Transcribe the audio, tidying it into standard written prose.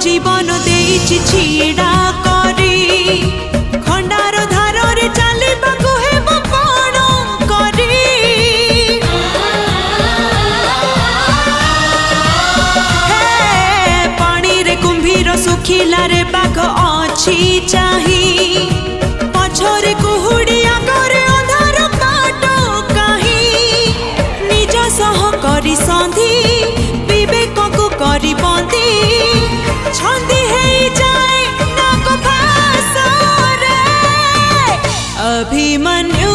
जीवन देइछि छीड़ा करी खंडार धार रे चलिबाकु हेबो कोन करी हे पानी रे कुंभीर सुखिला रे बाघ अछि चाही पछरे कुहुडी आगरे अंधार बाट काहे निज सह करी संधि विवेक को करी बंदी छंदी है जाए ना को भासरे अभिमन्यु